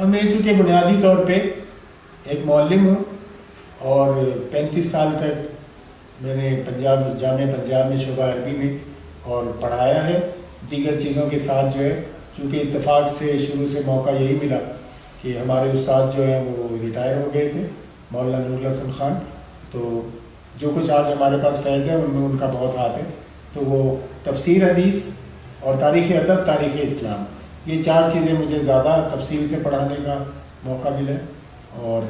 اب میں چونکہ بنیادی طور پہ ایک معلم ہوں اور 35 سال تک میں نے جامعہ پنجاب میں شعبہ عربی میں اور پڑھایا ہے. دیگر چیزوں کے ساتھ جو ہے چونکہ اتفاق سے شروع سے موقع یہی ملا کہ ہمارے استاد جو ہیں وہ ریٹائر ہو گئے تھے، مولانا نور الحسن خان، تو جو کچھ آج ہمارے پاس فیض ہے ان میں ان کا بہت ہاتھ ہے. تو وہ تفسیر حدیث اور تاریخ ادب، تاریخ اسلام، یہ 4 چیزیں مجھے زیادہ تفصیل سے پڑھانے کا موقع ملا. اور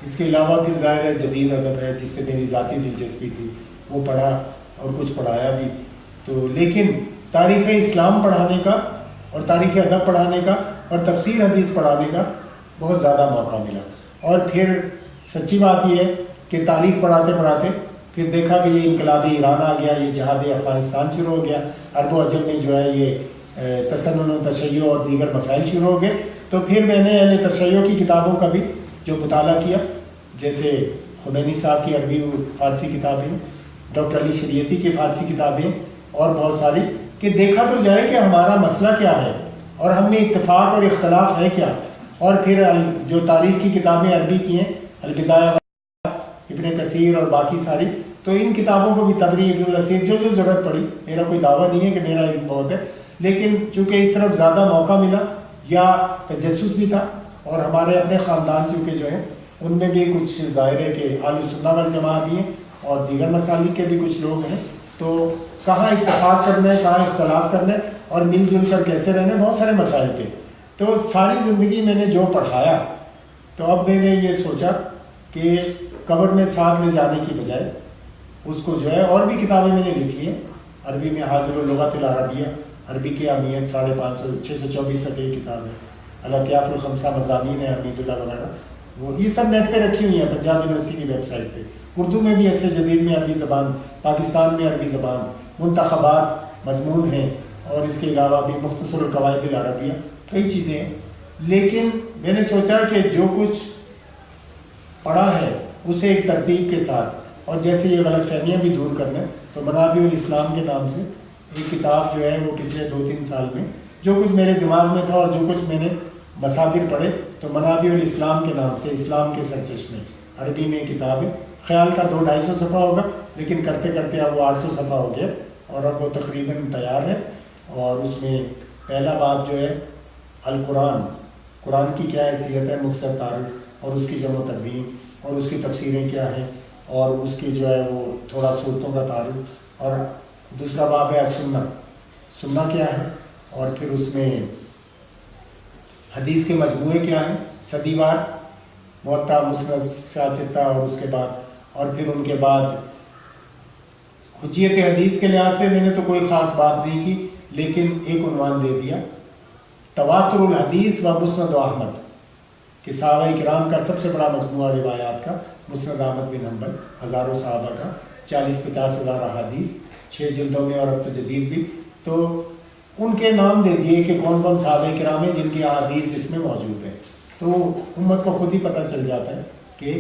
اس کے علاوہ پھر ظاہر ہے جدید ادب ہے جس سے میری ذاتی دلچسپی تھی، وہ پڑھا اور کچھ پڑھایا بھی. تو لیکن تاریخ اسلام پڑھانے کا اور تاریخ ادب پڑھانے کا اور تفسیر حدیث پڑھانے کا بہت زیادہ موقع ملا. اور پھر سچی بات یہ ہے کہ تاریخ پڑھاتے پڑھاتے پھر دیکھا کہ یہ انقلابی ایران آ گیا، یہ جہاد افغانستان شروع ہو گیا، عرب و عجم میں جو ہے یہ تسنن و تشیع اور دیگر مسائل شروع ہو گئے. تو پھر میں نے اہل تشیع کی کتابوں کا بھی جو مطالعہ کیا، جیسے خمینی صاحب کی عربی فارسی کتابیں، ڈاکٹر علی شریعتی کی فارسی کتابیں اور بہت ساری، کہ دیکھا تو جائے کہ ہمارا مسئلہ کیا ہے اور ہم میں اتفاق اور اختلاف ہے کیا. اور پھر جو تاریخ کی کتابیں عربی کی ہیں، البدایہ ابن کثیر اور باقی ساری، تو ان کتابوں کو بھی تبری، ابن الاسیر، جو ضرورت پڑی. میرا کوئی دعویٰ نہیں ہے کہ میرا علم بہت ہے، لیکن چونکہ اس طرف زیادہ موقع ملا یا تجسس بھی تھا، اور ہمارے اپنے خاندان چونکہ جو ہیں ان میں بھی کچھ ظاہر ہے کہ اہل سنہ والجماعت بھی ہیں اور دیگر مسالک کے بھی کچھ لوگ ہیں، تو کہاں اتفاق کرنا ہے، کہاں اختلاف کرنا ہے اور مل جل کر کیسے رہنا ہے، بہت سارے مسائل تھے. تو ساری زندگی میں نے جو پڑھایا، تو اب میں نے یہ سوچا کہ قبر میں ساتھ لے جانے کی بجائے اس کو جو ہے، اور بھی کتابیں میں نے لکھی ہیں عربی میں، حاضر اللغۃ العربیہ، عربی کی اہمیت 550 624 صفحے کی کتاب ہے، الاطیاف الخمسہ مضامین ہے حمید اللہ وغیرہ، وہ یہ سب نیٹ پہ رکھی ہوئی ہیں پنجاب یونیورسٹی کی ویب سائٹ پہ. اردو میں بھی ایسے جدید میں عربی زبان، پاکستان میں عربی زبان، منتخبات مضمون ہیں، اور اس کے علاوہ بھی مختصر القواعد العربیہ، کئی چیزیں ہیں. لیکن میں نے سوچا کہ جو کچھ پڑھا ہے اسے ایک ترتیب کے ساتھ، اور جیسے یہ غلط فہمیاں بھی دور کرنا ہے، تو منابع الاسلام کے نام سے ایک کتاب جو ہے وہ پچھلے 2-3 سال میں جو کچھ میرے دماغ میں تھا اور جو کچھ میں نے مصادر پڑھے، تو منابع الاسلام کے نام سے اسلام کے سرچشمے، عربی میں کتاب ہے. خیال کا 200-250 صفحہ ہوگا، لیکن کرتے کرتے اب وہ 800 صفحہ ہو گیا، اور اب وہ تقریباً تیار ہے. اور اس میں پہلا باب جو ہے القرآن، قرآن کی کیا حیثیت ہے، مختصر تعارف، اور اس کی جمع و تدوین، اور اس کی تفسیریں کیا ہیں، اور اس کی جو ہے وہ تھوڑا صورتوں کا تعارف. اور دوسرا باب ہے سنہ، سنہ کیا ہے، اور پھر اس میں حدیث کے مجموعے کیا ہیں صدی وار، موطا، مسند، سیاستہ، اور اس کے بعد، اور پھر ان کے بعد حجیت حدیث کے لحاظ سے میں نے تو کوئی خاص بات نہیں کی، لیکن ایک عنوان دے دیا، تواتر الحدیث و مسند احمد، کہ صحابہ کرام کا سب سے بڑا مجموعہ روایات کا مسند احمد بن حنبل، ہزاروں صحابہ کا، 40-50 ہزار احادیث 6 جلدوں میں، اور اب تو جدید بھی. تو ان کے نام دے دیے کہ کون کون صحابہ کرام ہیں جن کی احادیث اس میں موجود ہیں. تو امت کو خود ہی پتہ چل جاتا ہے کہ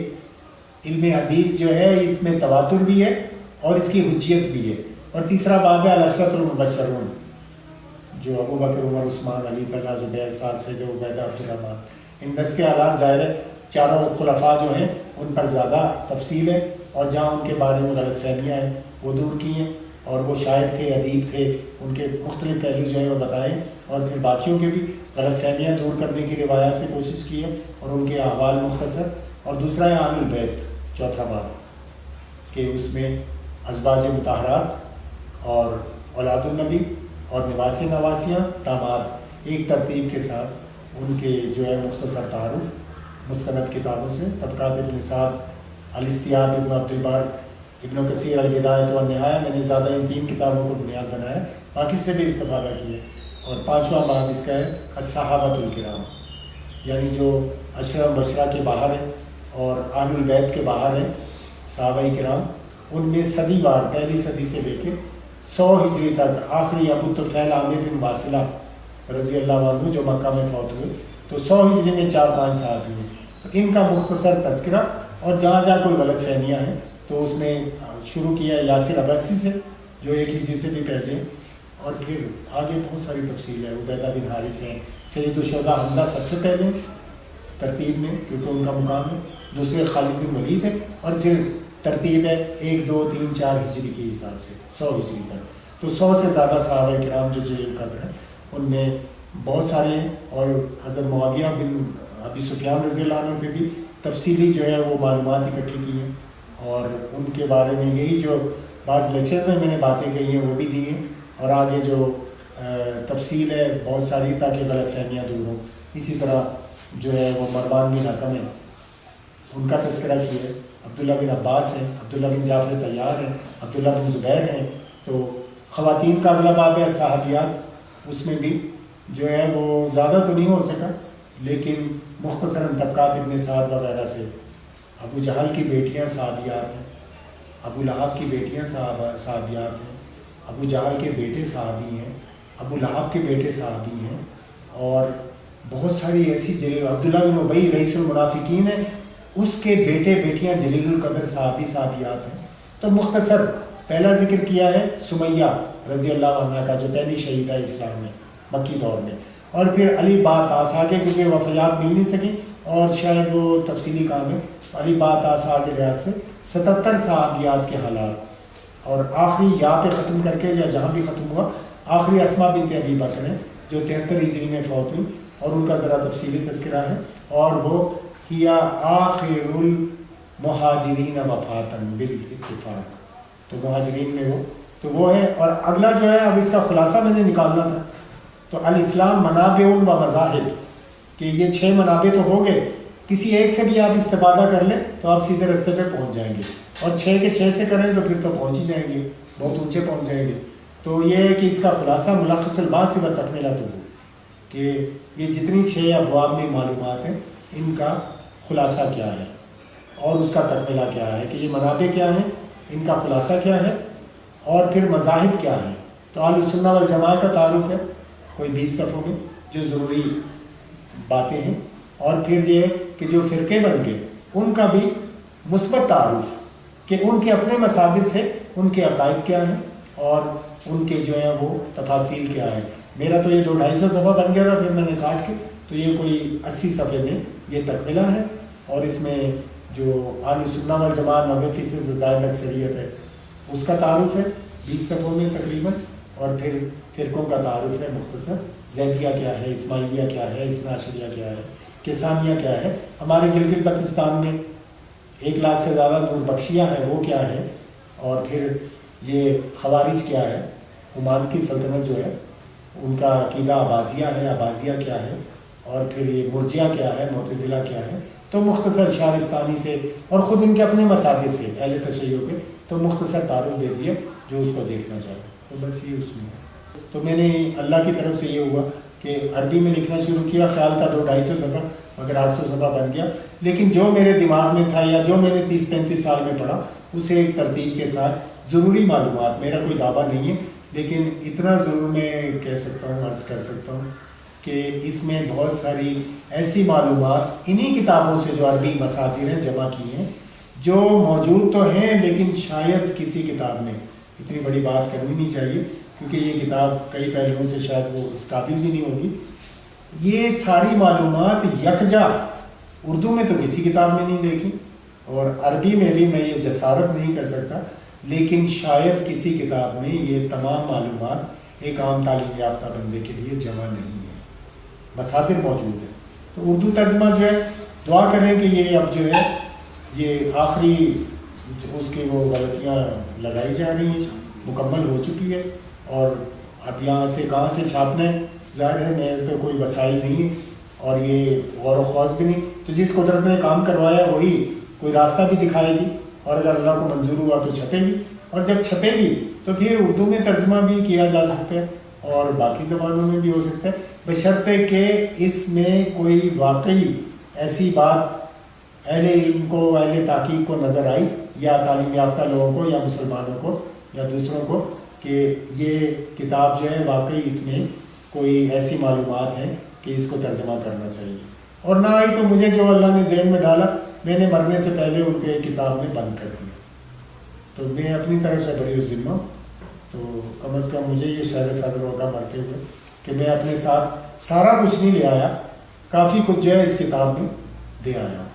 علم حدیث جو ہے اس میں تواتر بھی ہے اور اس کی حجیت بھی ہے. اور تیسرا باب ہے العشرۃ المبشرون، جو ابو بکر، عمر، عثمان، علی، طلحہ، زبیر، سعد، سعید، عبیدہ، عبد الرحمن، ان 10 کے حالات ظاہر ہے چاروں خلفاء جو ہیں ان پر زیادہ تفصیل ہے، اور جہاں ان کے بارے میں غلط فہمیاں ہیں وہ دور کی ہیں، اور وہ شاعر تھے، ادیب تھے، ان کے مختلف پہلو جو ہیں وہ بتائیں، اور پھر باقیوں کے بھی غلط فہمیاں دور کرنے کی روایات سے کوشش کی ہے، اور ان کے احوال مختصر. اور دوسرا ہے آل البیت، چوتھا باب، کہ اس میں ازواج مطہرات اور اولاد النبی اور نواسی نواسیاں داماد ایک ترتیب کے ساتھ ان کے جو ہے مختصر تعارف مستند کتابوں سے، طبقات ابن سعد، الاستیاب ابن عبد البر، ابن کثیر، البدایۃ والنہایہ. میں نے زیادہ ان 3 کتابوں کو بنیاد بنایا، باقی سے بھی استفادہ کیا. اور 5واں باب اس کا ہے الصحابۃ الکرام، یعنی جو عشرہ مبشرہ کے باہر ہیں اور اہل البیت کے باہر ہیں صحابہ کرام، ان میں صدی وار، پہلی صدی سے لے کے 100 ہجری تک، آخری ابو الطفیل عامر بن واصلہ رضی اللہ عنہ جو مکہ میں فوت ہوئے، تو 100 ہجری میں 4-5 صحابی ہیں. تو ان کا مختصر تذکرہ، اور جہاں جہاں کوئی غلط فہمیاں ہیں تو اس میں شروع کیا یاسر عباسی سے جو 1 ہجری سے بھی پہلے ہیں، اور پھر آگے بہت ساری تفصیل ہے. عبیدہ بن حارث ہیں، سید الشہداء حمزہ سب سے پہلے، ترتیب میں کیونکہ ان کا مقام ہے، دوسرے خالد بن ولید ہے، اور پھر ترتیب ہے 1 2 3 4 ہجری کے حساب سے 100 ہجری تک۔ تو 100 سے زیادہ صحابہ کرام جو جلیل القدر ہیں ان میں بہت سارے ہیں، اور حضرت معاویہ بن ابی سفیان رضی اللہ عنہ پہ بھی تفصیلی جو ہے وہ معلومات اکٹھی کی ہیں، اور ان کے بارے میں یہی جو بعض لیکچرز میں نے باتیں کہی ہیں وہ بھی دی ہیں، اور آگے جو تفصیل ہے بہت ساری تاکہ غلط فہمیاں دور ہوں۔ اسی طرح جو ہے وہ مروان بن حکم ہے، ان کا تذکرہ کیا ہے، عبداللہ بن عباس ہیں، عبداللہ بن جعفر طیار ہیں، عبداللہ بن زبیر ہیں۔ تو خواتین کا اگلا باب ہے صحابیات، اس میں بھی جو ہے وہ زیادہ تو نہیں ہو سکا لیکن مختصراً طبقات ابن سعد وغیرہ سے ابو جہل کی بیٹیاں صحابیات ہیں، ابو لہب کی بیٹیاں صحابیات ہیں، ابو جہل کے بیٹے صحابی ہیں، ابو لہب کے بیٹے صحابی ہیں، اور بہت ساری ایسی جلیل، عبداللہ بن ابی رئیس المنافقین ہیں، اس کے بیٹے بیٹیاں جلیل القدر صحابیات ہیں۔ تو مختصر پہلا ذکر کیا ہے سمیہ رضی اللہ عنہ کا جو پہلی شہیدہ اسلام میں مکی دور میں، اور پھر علی بات آگے کیونکہ وفیات مل نہیں سکی اور شاید وہ تفصیلی کام ہے، علی بات کے لحاظ سے 77 صحابیات کے حالات، اور آخری یا پہ ختم کر کے یا جہاں بھی ختم ہوا آخری اسماء بنت ابی بکر ہیں جو 73 ہجری میں فوت ہوئی، اور ان کا ذرا تفصیلی تذکرہ ہے، اور وہ ہیا آخر المہاجرین وفاتاً بالاتفاق، تو مہاجرین میں وہ ہے۔ اور اگلا جو ہے اب اس کا خلاصہ میں نے نکالنا تھا، تو الاسلام منابع و مذاہب، کہ یہ 6 منابع تو ہو گئے، کسی ایک سے بھی آپ استفادہ کر لیں تو آپ سیدھے رستے پہ پہنچ جائیں گے، اور 6 کے 6 سے کریں تو پھر تو پہنچ ہی جائیں گے، بہت اونچے پہنچ جائیں گے۔ تو یہ ہے کہ اس کا خلاصہ ملخص الباس و تکملۃ ہو، کہ یہ جتنی 6 ابواب میں معلومات ہیں ان کا خلاصہ کیا ہے اور اس کا تکملہ کیا ہے، کہ یہ منابع کیا ہیں، ان کا خلاصہ کیا ہے، اور پھر مذاہب کیا ہیں۔ تو اہل سنہ والجماعہ کا تعارف ہے کوئی 20 صفحوں میں جو ضروری باتیں ہیں، اور پھر یہ کہ جو فرقے بن گئے ان کا بھی مثبت تعارف، کہ ان کے اپنے مصادر سے ان کے عقائد کیا ہیں اور ان کے جو ہیں وہ تفاصیل کیا ہے۔ میرا تو یہ 200-250 صفحہ بن گیا تھا، پھر میں نے کاٹ کے تو یہ کوئی 80 صفحے میں یہ تکملہ ہے، اور اس میں جو اہل سنہ والجماعہ 90% سے زائد اکثریت ہے اس کا تعارف ہے 20 صفحوں میں تقریباً، اور پھر فرقوں کا تعارف ہے مختصر، زیدیہ کیا ہے، اسماعیلیہ کیا ہے، اثنا عشریہ کیا ہے، کسانیہ کیا ہے، ہمارے گلگت بلتستان میں 1 لاکھ سے زیادہ نور بخشیہ ہے وہ کیا ہے، اور پھر یہ خوارج کیا ہے، عمان کی سلطنت جو ہے ان کا عقیدہ عباضیہ ہے، عباضیہ کیا ہے، اور پھر یہ مرجیہ کیا ہے، معتزلہ کیا ہے۔ تو مختصر شارستانی سے اور خود ان کے اپنے مصادر سے اہل تشیع کے تو مختصر تعارف دے دیا جو اس کو دیکھنا چاہے، تو بس یہ اس میں ہے۔ تو میں نے اللہ کی طرف سے یہ ہوا کہ عربی میں لکھنا شروع کیا، خیال تھا 200-250 صفحہ، مگر 800 صفحہ بن گیا، لیکن جو میرے دماغ میں تھا یا جو میں نے 30-35 سال میں پڑھا اسے ایک ترتیب کے ساتھ ضروری معلومات، میرا کوئی دعویٰ نہیں ہے لیکن اتنا ضرور میں کہہ سکتا ہوں، عرض کر سکتا ہوں کہ اس میں بہت ساری ایسی معلومات انہی کتابوں سے جو عربی مصادر ہیں جمع کی ہیں، جو موجود تو ہیں لیکن شاید کسی کتاب میں اتنی بڑی بات کرنی نہیں چاہیے کیونکہ یہ کتاب کئی پہلوؤں سے شاید وہ اس قابل بھی نہیں ہوگی۔ یہ ساری معلومات یکجا اردو میں تو کسی کتاب میں نہیں دیکھی، اور عربی میں بھی میں یہ جسارت نہیں کر سکتا، لیکن شاید کسی کتاب میں یہ تمام معلومات ایک عام تعلیم یافتہ بندے کے لیے جمع نہیں ہے، مصادر موجود ہیں۔ تو اردو ترجمہ جو ہے دعا کریں کہ یہ اب جو ہے یہ آخری اس کی وہ غلطیاں لگائی جا رہی ہیں مکمل ہو چکی ہے، اور اب یہاں سے کہاں سے چھاپنا ہے، ظاہر ہے میرے تو کوئی وسائل نہیں ہے اور یہ غور و خوض بھی نہیں، تو جس قدرت نے کام کروایا وہی کوئی راستہ بھی دکھائے گی، اور اگر اللہ کو منظور ہوا تو چھپے گی، اور جب چھپے گی تو پھر اردو میں ترجمہ بھی کیا جا سکتا ہے اور باقی زبانوں میں بھی ہو سکتا ہے، بشرطے کہ اس میں کوئی واقعی ایسی بات اہل علم کو، اہل تحقیق کو نظر آئی، یا تعلیم یافتہ لوگوں کو یا مسلمانوں کو یا دوسروں کو، کہ یہ کتاب جو ہے واقعی اس میں کوئی ایسی معلومات ہیں کہ اس کو ترجمہ کرنا چاہیے، اور نہ آئی تو مجھے جو اللہ نے ذہن میں ڈالا میں نے مرنے سے پہلے ان کے کتاب میں بند کر دیا، تو میں اپنی طرف سے بری ذمہ ہوں۔ تو کم از کم مجھے یہ شرح صدر ہوگا مرتے ہوئے کہ میں اپنے ساتھ سارا کچھ نہیں لے آیا، کافی کچھ جو ہے اس کتاب میں دے آیا ہوں.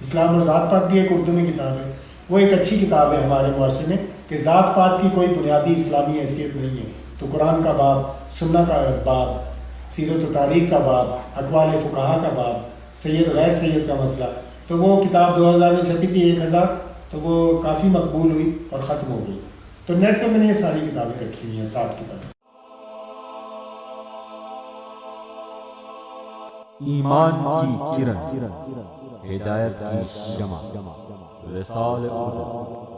اسلام اور ذات پات بھی ایک اردو میں کتاب ہے, وہ ایک اچھی کتاب ہے ہمارے معاشرے میں کہ ذات پات کی کوئی بنیادی اسلامی حیثیت نہیں ہے. تو قرآن کا باب, سنہ کا باب, سیرت و تاریخ کا باب, اقوال فقہا کا باب, سید غیر سید کا مسئلہ, تو وہ کتاب 2000 میں چھپی تھی 1000, تو وہ کافی مقبول ہوئی اور ختم ہو گئی. تو نیٹ پہ میں نے یہ ساری کتابیں رکھی ہوئی ہیں, 7 کتابیں. ایمان کی کرن، ہدایت کی شمع، رسال اردو.